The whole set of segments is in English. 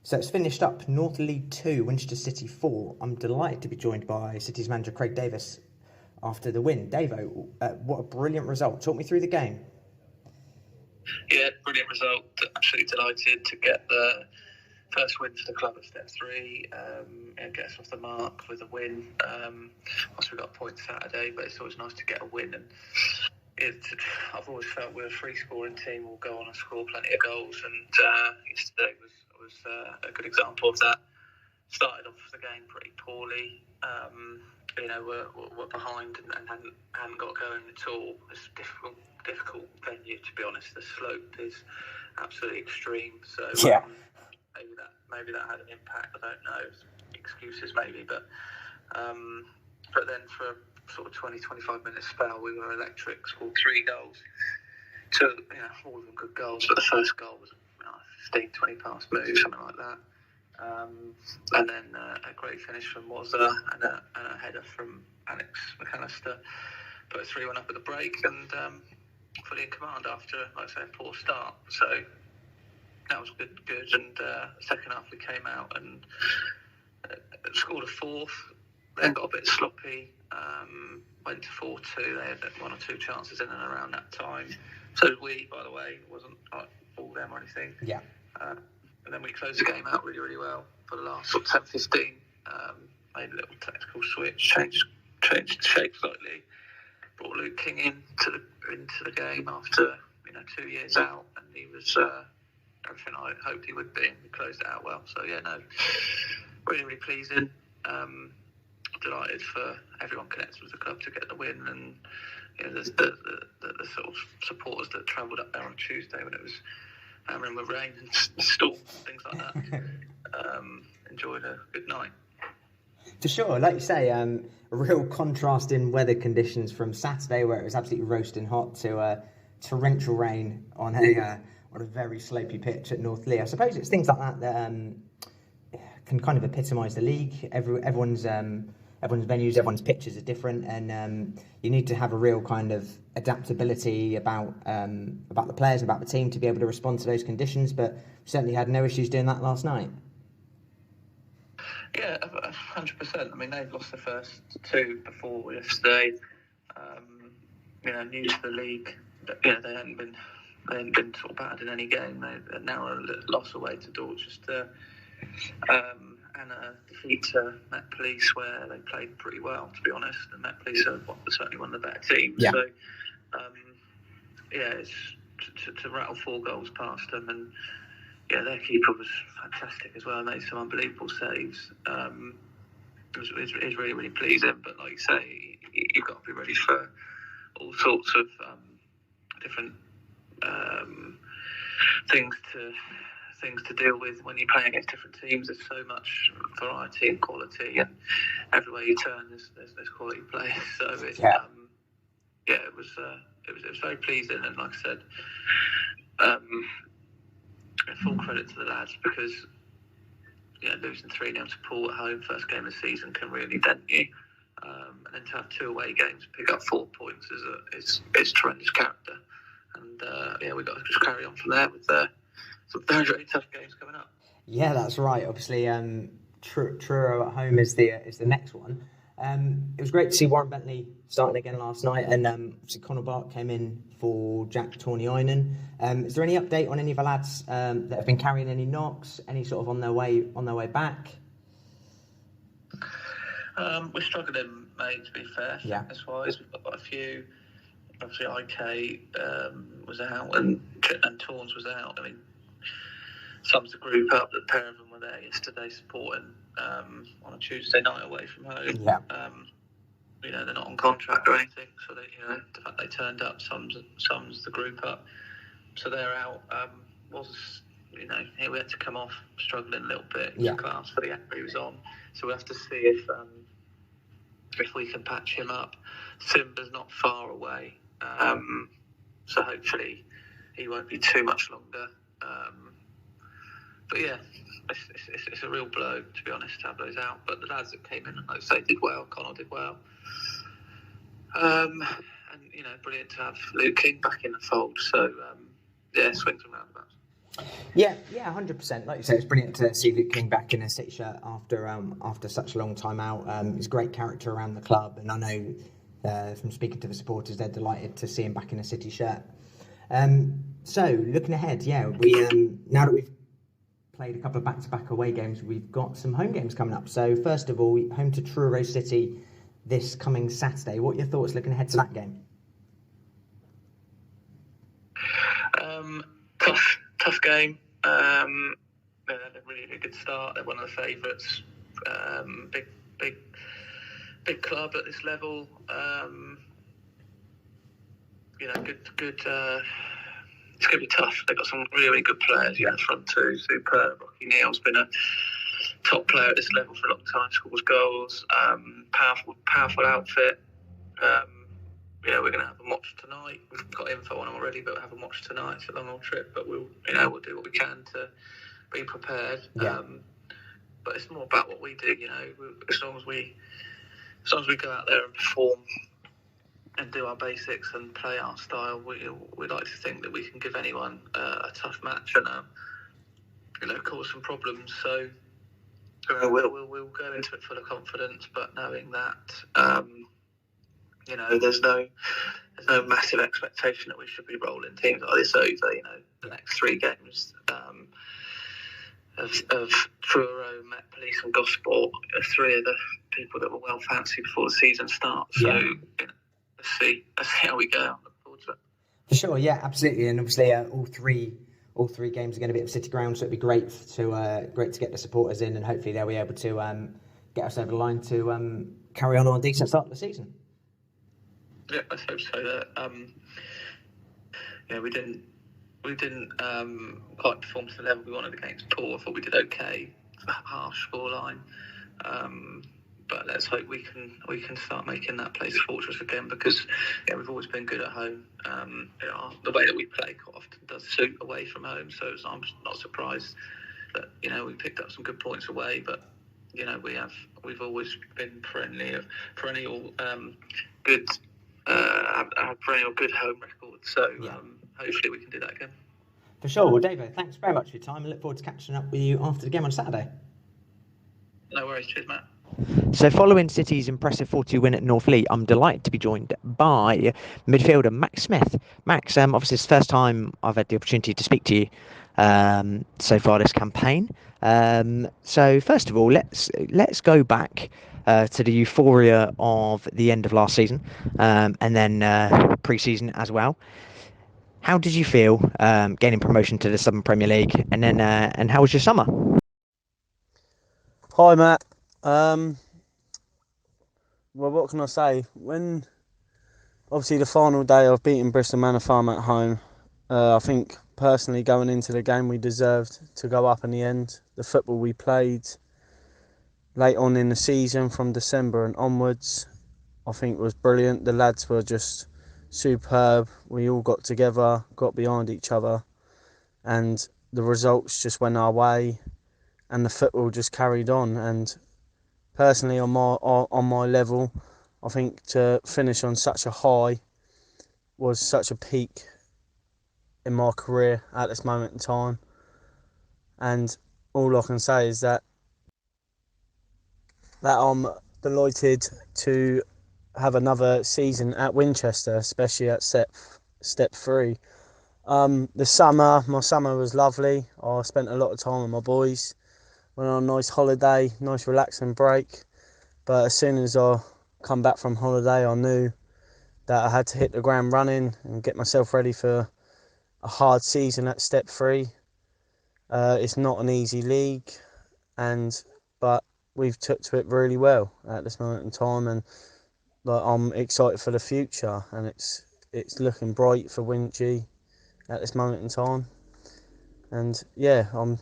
So it's finished up North Leigh 2, Winchester City 4. I'm delighted to be joined by City's manager Craig Davis after the win. Davo, what a brilliant result. Talk me through the game. Yeah, brilliant result. Absolutely delighted to get the first win for the club at step 3 and get us off the mark with a win. Also, we got a point Saturday, but it's always nice to get a win. And I've always felt we're a free-scoring team. We'll go on and score plenty of goals, and yesterday was a good example of that. Started off the game pretty poorly. We're behind and hadn't got going at all. It's a difficult venue, to be honest. The slope is absolutely extreme. So yeah. Maybe that had an impact. I don't know. Excuses maybe, but then for a sort of 20-25 minute spell, we were electric. Scored 3 goals. All of them good goals, but the first goal was 15-20 pass move, something like that. And then a great finish from Wazza and a header from Alex McAllister. Put a 3-1 up at the break and fully in command after, like I say, a poor start. So that was good. And second half we came out and scored a fourth, then got a bit sloppy, went to 4-2. They had 1 or 2 chances in and around that time. So did we, by the way. It wasn't like all them or anything. Yeah. And then we closed the game out really, really well for the last sort of 10-15. Made a little tactical switch, changed the shape slightly. Brought Luke King into the game after 2 years out, and he was everything I hoped he would be. And we closed it out well. So really, really pleasing. Delighted for everyone connected with the club to get the win, and the sort of supporters that travelled up there on Tuesday when it was hammering with rain and storm, things like that. Enjoyed a good night. For sure, like you say, a real contrast in weather conditions from Saturday, where it was absolutely roasting hot, to torrential rain on a very slopey pitch at North Leigh. I suppose it's things like that that can kind of epitomise the league. Everyone's venues, everyone's pitches are different, and you need to have a real kind of adaptability about the players and about the team to be able to respond to those conditions. But we certainly had no issues doing that last night. Yeah, 100%. I mean, they've lost the first 2 before yesterday. New to the league. They hadn't been sort of battered in any game. They're now a loss away to Dorchester. And a defeat to Met Police, where they played pretty well, to be honest. And Met Police are certainly one of the better teams. Yeah. So, it's to rattle 4 goals past them, and their keeper was fantastic as well. Made some unbelievable saves. It was really, really pleasing. But like you say, you've got to be ready for all sorts of different things to deal with when you're playing against different teams. There's so much variety and quality, and everywhere you turn, there's quality players. So it was very pleasing, and like I said, full credit to the lads, because losing 3-0 to Poole at home, first game of the season, can really dent you. And then to have 2 away games, pick up 4 points is tremendous character. And we've got to just carry on from there with some very, very tough games coming up. Yeah, that's right. Obviously, Truro at home is the next one. It was great to see Warren Bentley starting again last night, and obviously Conor Bark came in for Jack Torniainen. Is there any update on any of the lads that have been carrying any knocks? Any sort of on their way back? We're struggling, mate. To be fair, fitness-wise, we've got a few. Obviously, IK was out, and Torns was out. I mean, sums the group up. The pair of them were there yesterday supporting on a Tuesday night away from home. Yeah. They're not on contract or anything, so the fact they turned up sums the group up. So they're out. We had to come off struggling a little bit. It was class for the act he was on. So we have to see if we can patch him up. Simba's not far away, so hopefully he won't be too much longer. But it's a real blow, to be honest, to have those out. But the lads that came in, like I say, did well. Connor did well. And brilliant to have Luke King back in the fold. So swings and roundabouts. Yeah, 100%. Like you say, it's brilliant to see Luke King back in a City shirt after such a long time out. He's a great character around the club, and I know from speaking to the supporters, they're delighted to see him back in a City shirt. So looking ahead, we now that we've played a couple of back-to-back away games, we've got some home games coming up. So first of all, home to Truro City this coming Saturday. What are your thoughts looking ahead to that game? Tough game. They had a really good start. They're one of the favourites. Big club at this level. Good. It's going to be tough. They've got some really good players. Yeah, front two, superb. Rocky Neal's been a top player at this level for a long time. Scores goals. Powerful outfit. We're going to have a watch tonight. We've got info on them already, but we'll have a watch tonight. It's a long old trip, but we'll do what we can to be prepared. Yeah. But it's more about what we do. As long as we go out there and perform and do our basics and play our style, we like to think that we can give anyone a tough match and cause some problems. So we'll go into it full of confidence, but knowing that there's no massive expectation that we should be rolling teams like this over. The next 3 games of Truro, Met Police and Gosport are 3 of the people that were well fancied before the season starts. So let's see how we go. I look forward to it. For sure, yeah, absolutely, and obviously all three games are going to be at City Ground, so it'd be great to get the supporters in, and hopefully they'll be able to get us over the line to carry on a decent start of the season. Yeah, I hope so. We didn't quite perform to the level we wanted against Paul. I thought we did okay. It's a harsh scoreline, but let's hope we can start making that place a fortress again, because we've always been good at home. The way that we play quite often does suit away from home, so I'm not surprised that we picked up some good points away. But we've always been perennial good. Our perennial good home record, so hopefully we can do that again. For sure. Well, David, thanks very much for your time. I look forward to catching up with you after the game on Saturday. No worries. Cheers, Matt. So following City's impressive 4-2 win at North Leigh, I'm delighted to be joined by midfielder Max Smith. Max, obviously it's the first time I've had the opportunity to speak to you so far this campaign. So first of all, let's go back to the euphoria of the end of last season, and then pre-season as well. How did you feel gaining promotion to the Southern Premier League, and then and how was your summer? Hi, Matt. Well, what can I say? When obviously the final day of beating Bristol Manor Farm at home, I think personally going into the game we deserved to go up in the end. The football we played late on in the season from December and onwards, I think was brilliant. The lads were just superb. We all got together, got behind each other, and the results just went our way, and the football just carried on. And personally, on my level, I think to finish on such a high was such a peak in my career at this moment in time. And all I can say is that I'm delighted to have another season at Winchester, especially at step 3. My summer was lovely. I spent a lot of time with my boys, went on a nice holiday, nice relaxing break. But as soon as I come back from holiday, I knew that I had to hit the ground running and get myself ready for a hard season at step 3. It's not an easy league, but we've took to it really well at this moment in time, and I'm excited for the future, and it's looking bright for Winchy at this moment in time. And I'm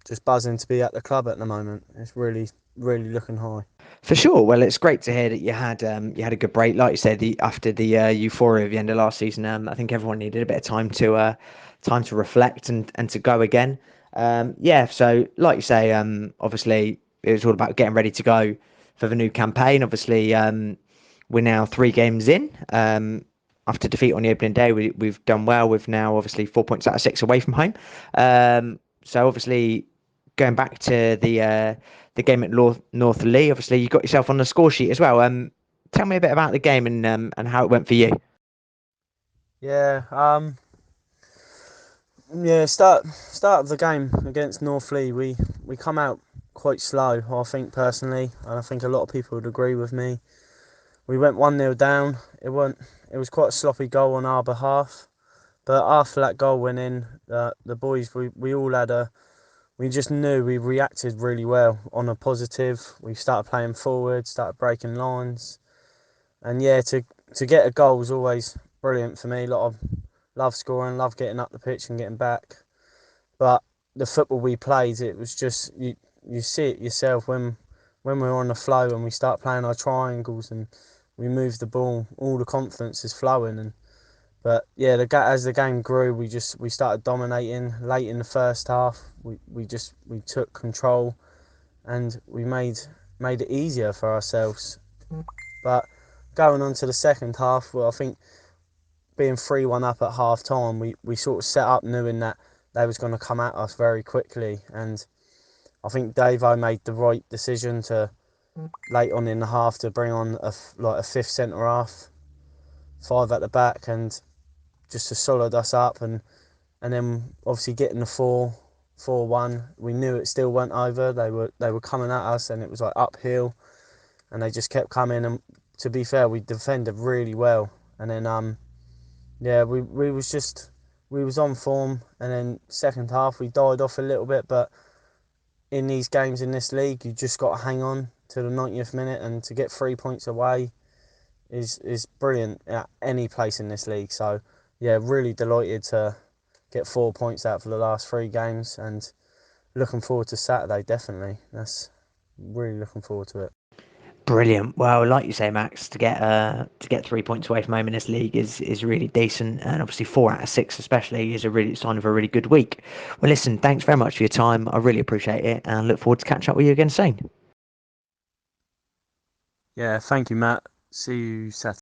just buzzing to be at the club at the moment. It's really, really looking high. For sure. Well, it's great to hear that you had a good break, like you said, after the euphoria of the end of last season. I think everyone needed a bit of time to reflect and to go again. So like you say, obviously it was all about getting ready to go for the new campaign. Obviously, we're now 3 games in. after defeat on the opening day, we've done well. We've now obviously 4 points out of 6 away from home. So obviously going back to the game at North Leigh, obviously you got yourself on the score sheet as well. Tell me a bit about the game and how it went for you. Yeah, yeah. Start of the game against North Leigh, we come out quite slow. I think personally, and I think a lot of people would agree with me. We went 1-0 down. It was quite a sloppy goal on our behalf, but after that goal went in, the boys we all had we just knew we reacted really well on a positive. We started playing forward, started breaking lines, and yeah, to get a goal was always brilliant for me. A lot of love scoring, love getting up the pitch and getting back. But the football we played, it was just you see it yourself when we're on the flow and we start playing our triangles and we move the ball, all the confidence is flowing. But yeah, as the game grew, we started dominating. Late in the first half, we took control and we made it easier for ourselves. But going on to the second half, well, I think being 3-1 up at half time, we sort of set up knowing that they was going to come at us very quickly, and I think Davo made the right decision to late on in the half to bring on a fifth centre half, 5 at the back, and just to solid us up, and then obviously getting the 4-1, we knew it still went over. They were coming at us, and it was like uphill, and they just kept coming. And to be fair, we defended really well, and then yeah, we was on form, and then second half we died off a little bit, but in these games in this league, you just got to hang on to the 90th minute, and to get 3 points away is brilliant at any place in this league. So yeah, really delighted to get 4 points out for the last 3 games, and looking forward to Saturday. Definitely, that's really looking forward to it. Brilliant. Well, like you say, Max, to get 3 points away from home in this league is really decent, and obviously 4 out of 6 especially is a really sign of a really good week. Well, listen, thanks very much for your time. I really appreciate it, and I look forward to catching up with you again soon. Yeah, thank you, Matt. See you Saturday.